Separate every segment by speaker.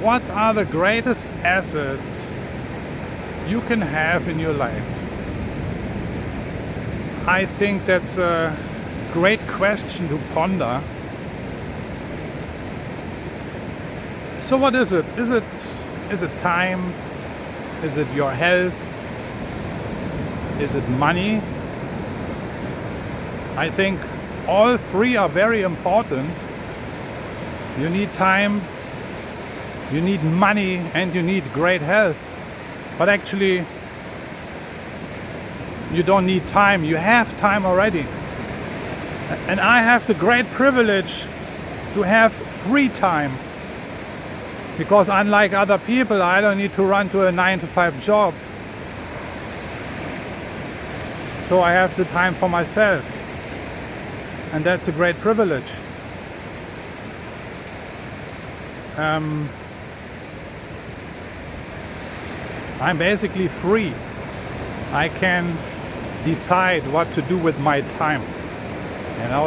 Speaker 1: What are the greatest assets you can have in your life? I think that's a great question to ponder. So what is it? Is it time? Is it your health? Is it money? I think all three are very important. You need time, you need money, and you need great health. But actually, you don't need time. You have time already. And I have the great privilege to have free time. Because unlike other people, I don't need to run to a 9-to-5 job. So I have the time for myself. And that's a great privilege. I'm basically free. I can decide what to do with my time.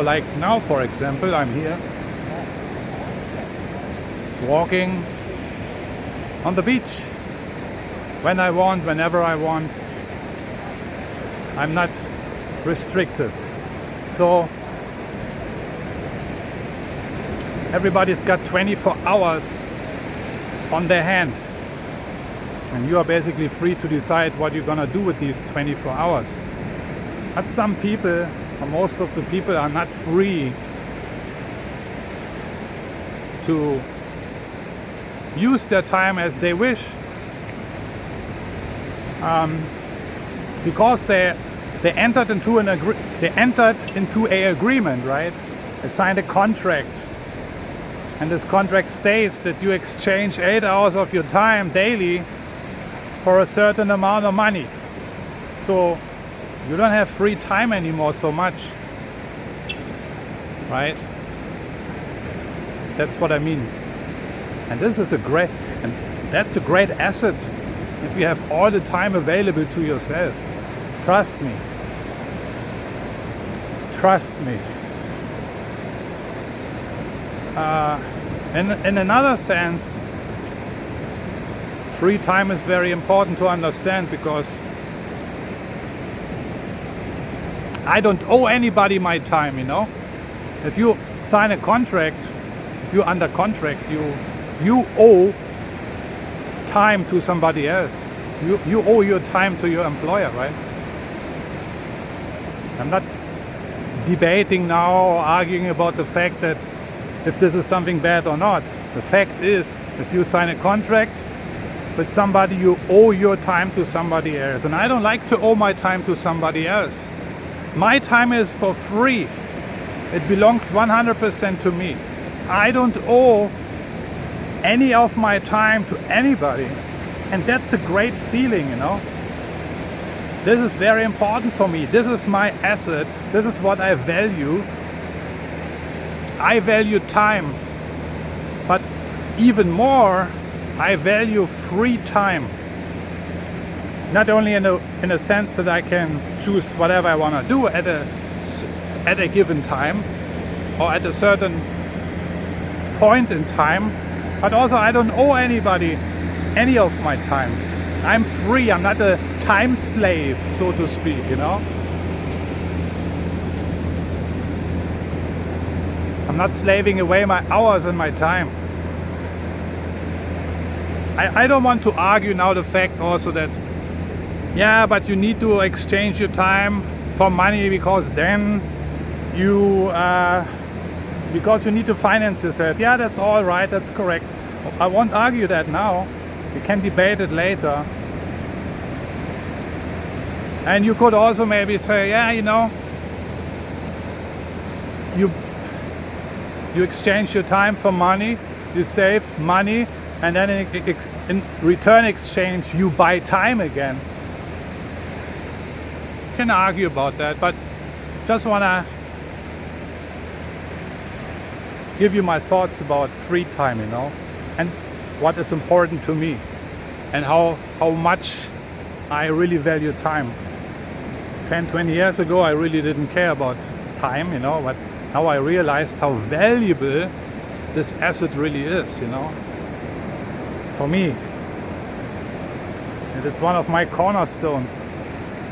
Speaker 1: Like now, for example, I'm here walking on the beach when I want, whenever I want. I'm not restricted. So everybody's got 24 hours on their hand. And you are basically free to decide what you're gonna do with these 24 hours. But some people, or most of the people, are not free to use their time as they wish. Because they entered into a agreement, right? They signed a contract. And this contract states that you exchange 8 hours of your time daily for a certain amount of money. So you don't have free time anymore so much, right? That's what I mean. And that's a great asset if you have all the time available to yourself. Trust me. In another sense, free time is very important to understand, because I don't owe anybody my time, If you sign a contract, if you're under contract, you owe time to somebody else. You owe your time to your employer, right? I'm not debating now or arguing about the fact that if this is something bad or not. The fact is, if you sign a contract with somebody, you owe your time to somebody else. And I don't like to owe my time to somebody else. My time is for free. It belongs 100% to me. I don't owe any of my time to anybody. And that's a great feeling, This is very important for me. This is my asset. This is what I value. I value time. But even more, I value free time. Not only in a sense that I can choose whatever I want to do at a given time or at a certain point in time, but also I don't owe anybody any of my time. I'm free. I'm not a time slave, so to speak, I'm not slaving away my hours and my time. I don't want to argue now the fact also that, but you need to exchange your time for money, because then you need to finance yourself. Yeah, that's all right, that's correct. I won't argue that now. We can debate it later. And you could also maybe say, you exchange your time for money, you save money, and then in return exchange you buy time again. You can argue about that, but just wanna give you my thoughts about free time, and what is important to me, and how much I really value time. 10-20 years ago I really didn't care about time, but now I realized how valuable this asset really is, For me, it is one of my cornerstones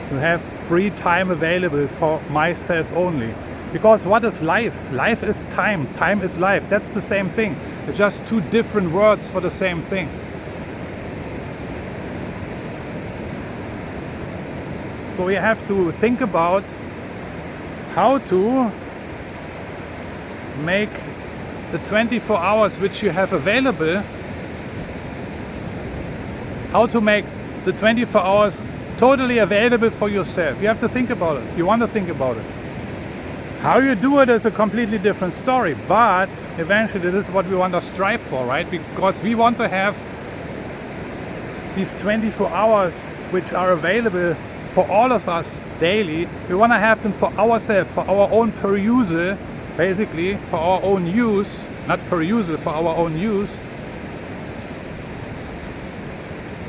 Speaker 1: to have free time available for myself only. Because what is life? Life is time. Time is life. That's the same thing. It's just two different words for the same thing. So we have to think about how to make the 24 hours which you have available, how to make the 24 hours totally available for yourself. You have to think about it. You want to think about it. How you do it is a completely different story, but eventually this is what we want to strive for, right? Because we want to have these 24 hours which are available for all of us daily. We want to have them for ourselves, for our own perusal, basically for our own use, not perusal, for our own use.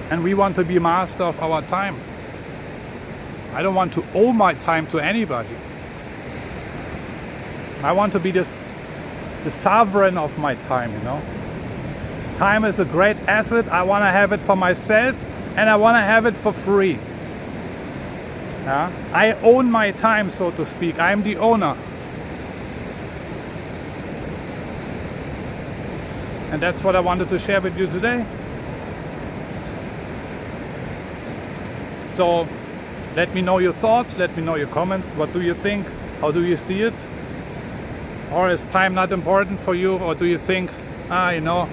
Speaker 1: And we want to be master of our time. I don't want to owe my time to anybody. I want to be the sovereign of my time, you know. Time is a great asset. I want to have it for myself, and I want to have it for free. Yeah? I own my time, so to speak. I'm the owner. And that's what I wanted to share with you today. So let me know your thoughts, let me know your comments. What do you think? How do you see it? Or is time not important for you? Or do you think, you know,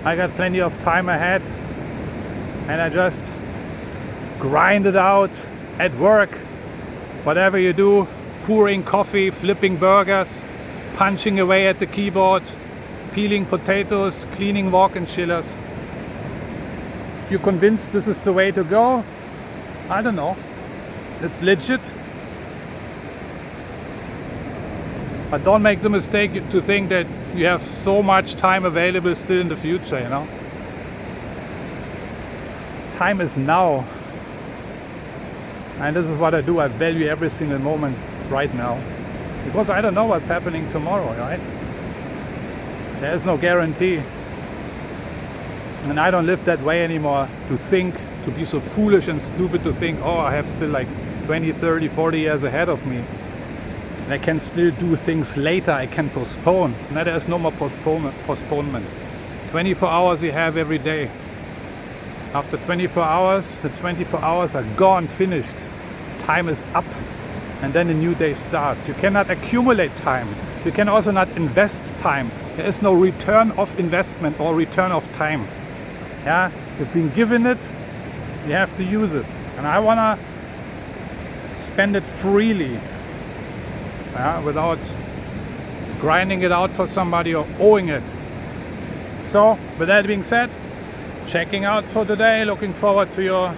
Speaker 1: I got plenty of time ahead and I just grind it out at work, whatever you do, pouring coffee, flipping burgers, punching away at the keyboard, peeling potatoes, cleaning walk-in chillers. If you're convinced this is the way to go, I don't know, it's legit. But don't make the mistake to think that you have so much time available still in the future, you know. Time is now. And this is what I do. I value every single moment right now. Because I don't know what's happening tomorrow, right? There is no guarantee. And I don't live that way anymore, to think, to be so foolish and stupid to think, oh, I have still like 20, 30, 40 years ahead of me. And I can still do things later, I can postpone. Now there is no more postponement. 24 hours you have every day. After 24 hours, the 24 hours are gone, finished. Time is up. And then a new day starts. You cannot accumulate time. You can also not invest time. There is no return of investment or return of time. Yeah, you've been given it, you have to use it. And I want to spend it freely, without grinding it out for somebody or owing it. So, with that being said, checking out for today. Looking forward to your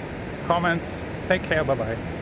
Speaker 1: comments. Take care. Bye-bye.